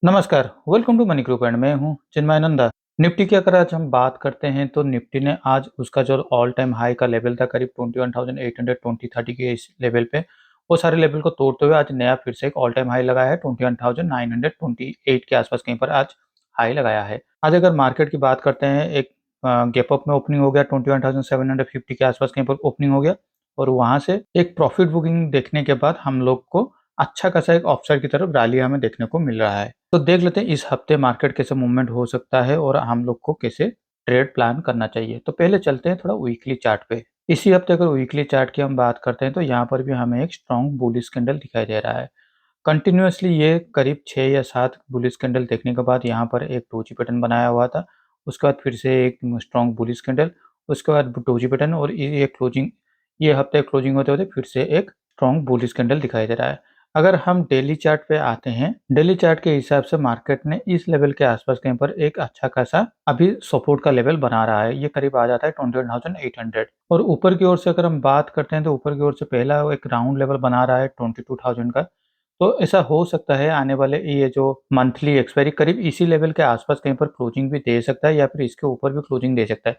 नमस्कार, welcome to Money Group and मैं हूँ चिन्मय नंदा। निफ्टी की अगर आज हम बात करते हैं तो निफ्टी ने आज उसका जो ऑल टाइम हाई का लेवल था करीब 21,820 के इस लेवल पे, वो सारे लेवल को तोड़ते हुए आज नया फिर से एक ऑल टाइम हाई लगाया है। 21,928 के आसपास कहीं पर आज हाई लगाया है। आज अगर मार्केट की बात करते हैं, एक गैप अप में ओपनिंग हो गया, 21,750 के आसपास कहीं पर ओपनिंग हो गया और वहां से एक प्रॉफिट बुकिंग देखने के बाद हम लोग को अच्छा खासा एक ऑफसाइड की तरफ रैली हमें देखने को मिल रहा है। तो देख लेते हैं इस हफ्ते मार्केट कैसे मूवमेंट हो सकता है और हम लोग को कैसे ट्रेड प्लान करना चाहिए। तो पहले चलते हैं थोड़ा वीकली चार्ट पे। इसी हफ्ते अगर वीकली चार्ट की हम बात करते हैं तो यहाँ पर भी हमें एक स्ट्रॉन्ग बुलिश कैंडल दिखाई दे रहा है। कंटिन्यूअसली ये करीब 6 या 7 बुलिश कैंडल देखने के बाद यहाँ पर एक डोजी पैटर्न बनाया हुआ था। उसके बाद फिर से एक स्ट्रॉन्ग बुलिश कैंडल, उसके बाद डोजी पैटर्न और ये क्लोजिंग, ये हफ्ते क्लोजिंग होते होते फिर से एक स्ट्रॉन्ग बुलिश कैंडल दिखाई दे रहा है। अगर हम डेली चार्ट पे आते हैं, डेली चार्ट के हिसाब से मार्केट ने इस लेवल के आसपास कहीं पर एक अच्छा खासा अभी सपोर्ट का लेवल बना रहा है। ये करीब आ जाता है 21,800 और ऊपर की ओर से अगर हम बात करते हैं तो ऊपर की ओर से पहला एक राउंड लेवल बना रहा है 22,000 का। तो ऐसा हो सकता है आने वाले ये जो मंथली एक्सपायरी करीब इसी लेवल के आसपास कहीं पर क्लोजिंग भी दे सकता है या फिर इसके ऊपर भी क्लोजिंग दे सकता है।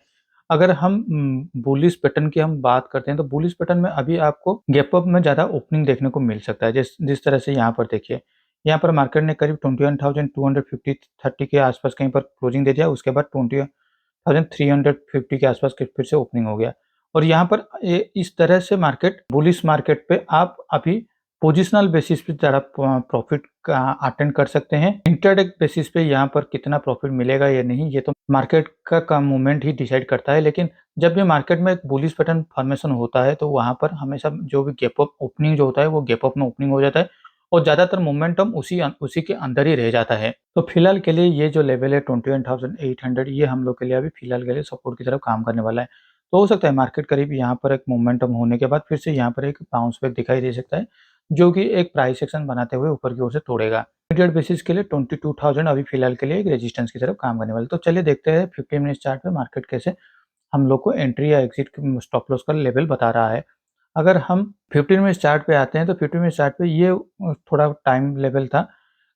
अगर हम बुलिश पैटर्न की हम बात करते हैं तो बुलिश पैटर्न में अभी आपको गैप अप में ज़्यादा ओपनिंग देखने को मिल सकता है। जिस जिस तरह से यहाँ पर देखिए, यहाँ पर मार्केट ने करीब 21,250 के आसपास कहीं पर क्लोजिंग दे दिया, उसके बाद 20,350 के आसपास फिर से ओपनिंग हो गया और यहाँ पर इस तरह से मार्केट बुलिश मार्केट पे आप अभी पोजिशनल बेसिस पे ज़्यादा प्रॉफिट का अटेंड कर सकते हैं। इंट्राडे बेसिस पे यहाँ पर कितना प्रॉफिट मिलेगा या नहीं, ये तो मार्केट का मूवमेंट ही डिसाइड करता है। लेकिन जब भी मार्केट में एक बुलिश पैटर्न फॉर्मेशन होता है तो वहाँ पर हमेशा जो भी गैप अप ओपनिंग जो होता है वो गैप अप में ओपनिंग हो जाता है और ज़्यादातर मोमेंटम उसी के अंदर ही रह जाता है। तो फिलहाल के लिए ये जो लेवल है 21,800, ये हम लोग के लिए अभी फिलहाल के लिए सपोर्ट की तरफ काम करने वाला है। तो हो सकता है मार्केट करीब यहाँ पर एक मोमेंटम होने के बाद फिर से यहाँ पर एक बाउंस बैक दिखाई दे सकता है, जो कि एक प्राइस एक्शन बनाते हुए ऊपर की ओर से तोड़ेगा। इमीडिएट बेसिस के लिए 22,000 अभी फिलहाल के लिए एक रेजिस्टेंस की तरफ काम करने वाला है। तो चलिए देखते हैं 15 मिनट चार्ट पे मार्केट कैसे हम लोग को एंट्री या एग्जिट स्टॉप लॉस का लेवल बता रहा है। अगर हम 15 मिनट चार्ट पे आते हैं तो 15 मिनट चार्ट पे ये थोड़ा टाइम लेवल था,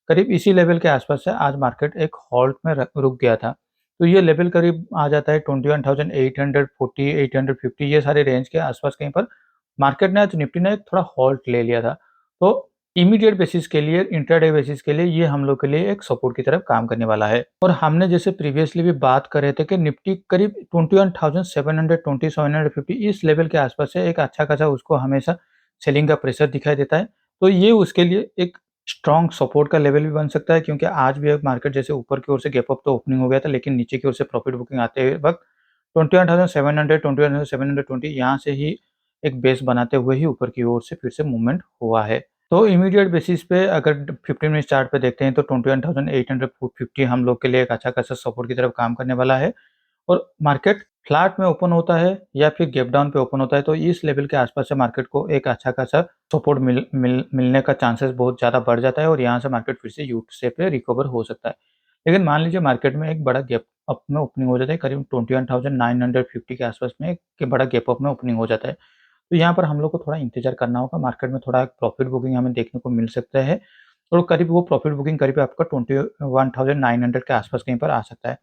करीब इसी लेवल के आसपास से आज मार्केट एक हॉल्ट में रुक गया था। तो ये लेवल करीब आ जाता है 21,840, 850, ये सारे रेंज के आसपास कहीं पर मार्केट ने आज निफ्टी ने थोड़ा हॉल्ट ले लिया था। तो इमीडिएट बेसिस के लिए, इंट्राडे बेसिस के लिए ये हम लोग के लिए एक सपोर्ट की तरफ काम करने वाला है। और हमने जैसे प्रीवियसली भी बात कर रहे थे कि निफ्टी करीब 21,720, 750 इस लेवल के आसपास से एक अच्छा खासा उसको हमेशा सेलिंग का प्रेशर दिखाई देता है। तो ये उसके लिए एक स्ट्रॉन्ग सपोर्ट का लेवल भी बन सकता है, क्योंकि आज भी मार्केट जैसे ऊपर की ओर से गैप अप तो ओपनिंग हो गया था, लेकिन नीचे की ओर से प्रॉफिट बुकिंग आते वक्त 21,700, 21,720 यहाँ से ही एक बेस बनाते हुए ही ऊपर की ओर से फिर से मूवमेंट हुआ है। तो इमीडिएट बेसिस पे अगर 15 मिनट चार्ट पे देखते हैं तो 21,850 हम लोग के लिए एक अच्छा खासा सपोर्ट की तरफ काम करने वाला है और मार्केट फ्लैट में ओपन होता है या फिर गैप डाउन पे ओपन होता है तो इस लेवल के आसपास से मार्केट को एक अच्छा खासा सपोर्ट मिलने का चांसेस बहुत ज़्यादा बढ़ जाता है और यहाँ से मार्केट फिर से यू शेप पे रिकवर हो सकता है। लेकिन मान लीजिए मार्केट में एक बड़ा गैप अप में ओपनिंग हो जाता है, करीब 21,950 के आसपास में एक बड़ा गैप अप में ओपनिंग हो जाता है। तो यहाँ पर हम लोग को थोड़ा इंतज़ार करना होगा, मार्केट में थोड़ा प्रॉफिट बुकिंग हमें देखने को मिल सकता है और करीब वो प्रॉफिट बुकिंग करीब आपका 21,900 के आसपास कहीं पर आ सकता है।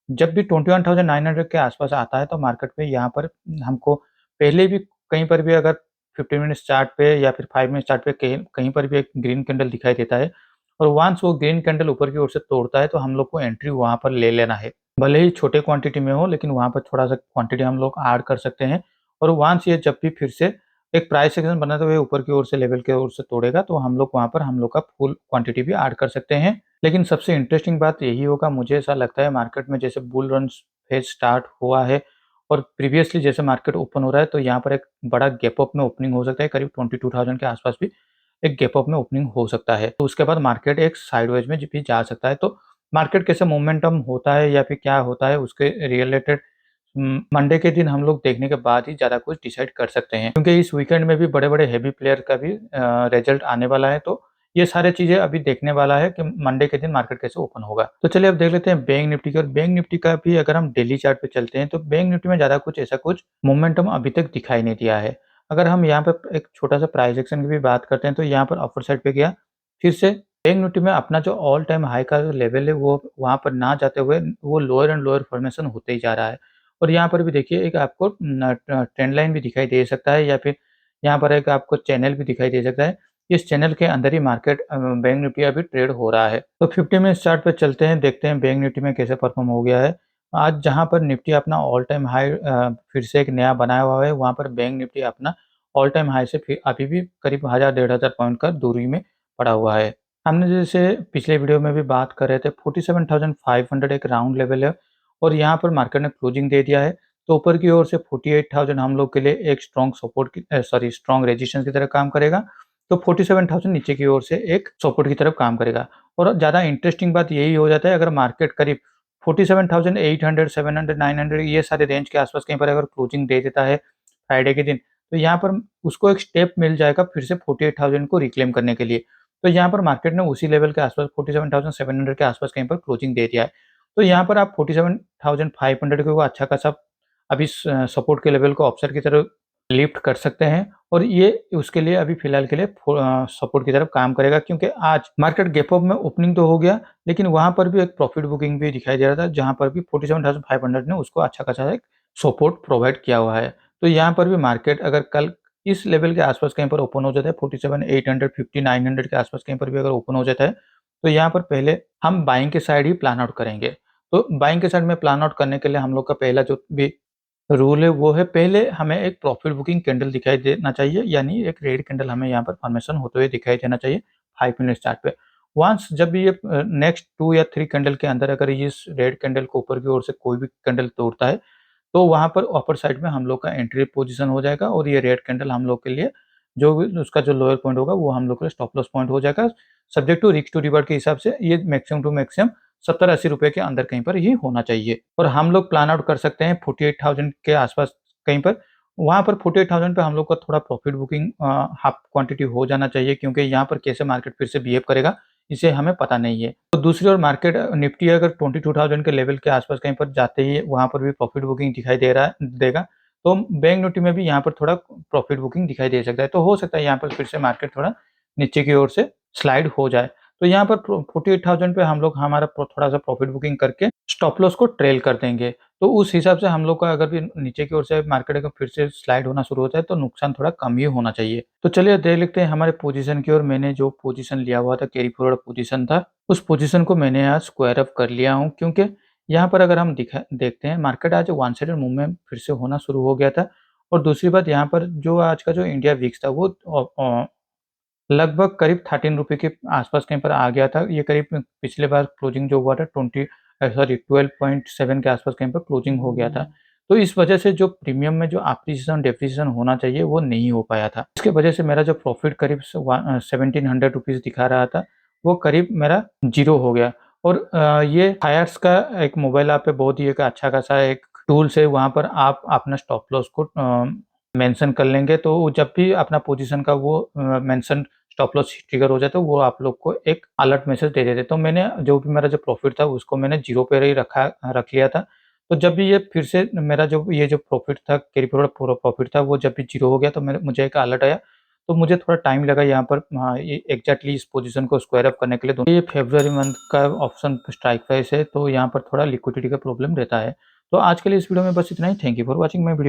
जब भी 21,900 के आसपास आता है तो मार्केट में यहाँ पर हमको पहले भी कहीं पर भी अगर 15 मिनट्स चार्ट पे या फिर 5 मिनट चार्ट पे कहीं कहीं पर भी एक ग्रीन कैंडल दिखाई देता है और वंस वो ग्रीन कैंडल ऊपर की ओर से तोड़ता है तो हम लोग को एंट्री वहाँ पर ले लेना है। भले ही छोटे क्वांटिटी में हो लेकिन वहाँ पर थोड़ा-सा क्वांटिटी हम लोग ऐड कर सकते हैं और वंस ये जब भी फिर से एक प्राइस एक्शन बनाते हुए ऊपर की ओर से लेवल की ओर से तोड़ेगा तो हम लोग वहाँ पर हम लोग का फुल क्वांटिटी भी ऐड कर सकते हैं। लेकिन सबसे इंटरेस्टिंग बात यही होगा, मुझे ऐसा लगता है मार्केट में जैसे बुल रन फेज स्टार्ट हुआ है और प्रीवियसली जैसे मार्केट ओपन हो रहा है तो यहाँ पर एक बड़ा गैप अप में ओपनिंग हो सकता है, करीब 22,000 के आसपास भी एक गैप अप में ओपनिंग हो सकता है। तो उसके बाद मार्केट एक साइडवेज में भी जा सकता है। तो मार्केट कैसे मोमेंटम होता है या फिर क्या होता है उसके रिलेटेड मंडे के दिन हम लोग देखने के बाद ही ज़्यादा कुछ डिसाइड कर सकते हैं, क्योंकि इस वीकेंड में भी बड़े-बड़े हेवी प्लेयर का भी रिजल्ट आने वाला है। तो ये सारी चीज़ें अभी देखने वाला है कि मंडे के दिन मार्केट कैसे ओपन होगा। तो चलिए अब देख लेते हैं बैंक निफ्टी की, और बैंक निफ्टी का भी अगर हम डेली चार्ट पे चलते हैं तो बैंक निफ्टी में ज़्यादा कुछ ऐसा कुछ मोमेंटम अभी तक दिखाई नहीं दिया है। अगर हम यहाँ पे एक छोटा-सा प्राइस एक्शन की भी बात करते हैं तो यहाँ पर अपर साइड पे गया, फिर से बैंक निफ्टी में अपना जो ऑल टाइम हाई का जो लेवल है वो वहाँ पर ना जाते हुए वो लोअर एंड लोअर फॉर्मेशन होते ही जा रहा है। और यहाँ पर भी देखिए एक आपको ट्रेंड लाइन भी दिखाई दे सकता है या फिर यहाँ पर एक आपको चैनल भी दिखाई दे सकता है। इस चैनल के अंदर ही मार्केट बैंक निफ्टी अभी ट्रेड हो रहा है। तो 50 मिनट चार्ट पे चलते हैं, देखते हैं बैंक निफ्टी में कैसे परफॉर्म हो गया है। आज जहाँ पर निफ्टी अपना ऑल टाइम हाई फिर से एक नया बनाया हुआ है, वहाँ पर बैंक निफ्टी अपना ऑल टाइम हाई से फिर अभी भी करीब 1000 डेढ़ हज़ार पॉइंट का दूरी में पड़ा हुआ है। हमने जैसे पिछले वीडियो में भी बात कर रहे थे 47,500 एक राउंड लेवल है और यहाँ पर मार्केट ने क्लोजिंग दे दिया है। तो ऊपर की ओर से 48,000 हम लोग के लिए एक स्ट्रॉन्ग सपोर्ट की स्ट्रॉन्ग रेजिस्टेंस की तरह काम करेगा। तो 47,000 नीचे की ओर से एक सपोर्ट की तरफ काम करेगा। और ज़्यादा इंटरेस्टिंग बात यही हो जाता है अगर मार्केट करीब 47,800 700 900 ये सारे रेंज के आसपास कहीं पर अगर क्लोजिंग दे देता है फ्राइडे के दिन, तो यहाँ पर उसको एक स्टेप मिल जाएगा फिर से 48,000 को रिक्लेम करने के लिए। तो यहाँ पर मार्केट ने उसी लेवल के आसपास 47,700 के आसपास कहीं पर क्लोजिंग दे दिया है। तो यहाँ पर आप 47,500 को अच्छा खासा अभी सपोर्ट के लेवल को ऑप्शन की तरफ लिफ्ट कर सकते हैं और ये उसके लिए अभी फिलहाल के लिए सपोर्ट की तरफ काम करेगा, क्योंकि आज मार्केट गैप अप में ओपनिंग तो हो गया लेकिन वहां पर भी एक प्रॉफिट बुकिंग भी दिखाई दे रहा था, जहां पर भी 47,500 ने उसको अच्छा खासा एक सपोर्ट प्रोवाइड किया हुआ है। तो यहाँ पर भी मार्केट अगर कल इस लेवल के आसपास कहीं पर ओपन हो जाता है 47,800 5900 के आसपास कहीं पर भी अगर ओपन हो जाता है, तो यहाँ पर पहले हम बाइंग के साइड ही प्लान आउट करेंगे। तो बाइंग के साइड में प्लान आउट करने के लिए हम लोग का पहला जो भी रूल है वो है, पहले हमें एक प्रॉफिट बुकिंग कैंडल दिखाई देना चाहिए, यानी एक रेड कैंडल हमें यहाँ पर फॉर्मेशन होते हुए दिखाई देना चाहिए 5 मिनट चार्ट पे। वंस जब ये नेक्स्ट 2 या 3 कैंडल के अंदर अगर इस रेड कैंडल को ऊपर की ओर से कोई भी कैंडल तोड़ता है, तो वहाँ पर अपर साइड में हम लोग का एंट्री पोजीशन हो जाएगा और ये रेड कैंडल हम लोग के लिए जो भी उसका जो लोअर पॉइंट होगा वो हम लोग के लिए स्टॉप लॉस पॉइंट हो जाएगा। Subject to risk to reward के हिसाब से ये मैक्सिमम टू मैक्सिमम 70-80 रुपए के अंदर कहीं पर ही होना चाहिए। और हम लोग प्लान आउट कर सकते हैं 48,000 के आसपास कहीं पर। वहाँ पर 48,000 पे हम लोग का थोड़ा प्रॉफिट बुकिंग हाफ क्वांटिटी हो जाना चाहिए, क्योंकि यहाँ पर कैसे मार्केट फिर से बिहेव करेगा इसे हमें पता नहीं है। तो दूसरी ओर मार्केट निफ्टी अगर 22,000 के लेवल के आसपास कहीं पर जाते ही वहाँ पर भी प्रॉफिट बुकिंग दिखाई देगा, तो बैंक निफ्टी में भी यहाँ पर थोड़ा प्रॉफिट बुकिंग दिखाई दे सकता है। तो हो सकता है यहाँ पर फिर से मार्केट थोड़ा नीचे की ओर से स्लाइड हो जाए। तो यहाँ पर 48,000 पे हम लोग हमारा थोड़ा सा प्रॉफिट बुकिंग करके स्टॉप लॉस को ट्रेल कर देंगे। तो उस हिसाब से हम लोग का अगर भी नीचे की ओर से मार्केट अगर फिर से स्लाइड होना शुरू होता है तो नुकसान थोड़ा कम ही होना चाहिए। तो चलिए देख लेते हैं हमारे पोजीशन की ओर। मैंने जो पोजीशन लिया हुआ था कैरी फॉरवर्ड पोजीशन था, उस पोजीशन को मैंने आज स्क्वायर अप कर लिया हूँ, क्योंकि यहाँ पर अगर हम देखते हैं मार्केट आज वन साइडेड मूवमेंट फिर से होना शुरू हो गया था। और दूसरी बात यहाँ पर जो आज का जो इंडिया वीक्स था वो लगभग करीब 13 रुपए के आसपास कहीं पर आ गया था। ये करीब पिछले बार क्लोजिंग जो हुआ था 12.7 के आसपास कहीं पर क्लोजिंग हो गया था। तो इस वजह से जो प्रीमियम में जो अप्रिसिएशन डेप्रिसिएशन होना चाहिए वो नहीं हो पाया था। इसके वजह से मेरा जो प्रॉफिट करीब 1700 रुपीज़ दिखा रहा था वो करीब मेरा 0 हो गया। और ये हायर्स का एक मोबाइल ऐप पे बहुत ही एक अच्छा खासा एक टूल्स है, वहाँ पर आप अपना स्टॉप लॉस को मेंशन कर लेंगे, तो जब भी अपना पोजीशन का वो मेंशन स्टॉप लॉस ट्रिगर हो जाए तो वो आप लोग को एक अलर्ट मैसेज दे देते। तो मैंने जो भी मेरा जो प्रॉफिट था उसको मैंने 0 पे ही रख लिया था। तो जब भी ये फिर से मेरा जो ये जो प्रॉफिट था कैरी फॉरवर्ड पूरा प्रॉफिट था वो जब भी 0 हो गया तो मुझे एक अलर्ट आया। तो मुझे थोड़ा टाइम लगा यहाँ पर ये एग्जैक्टली इस पोजीशन को स्क्वायर अप करने के लिए। ये फरवरी मंथ का ऑप्शन स्ट्राइक प्राइस है, तो यहाँ पर थोड़ा लिक्विडिटी का प्रॉब्लम रहता है। तो आज के लिए इस वीडियो में बस इतना ही। Thank you for watching my video.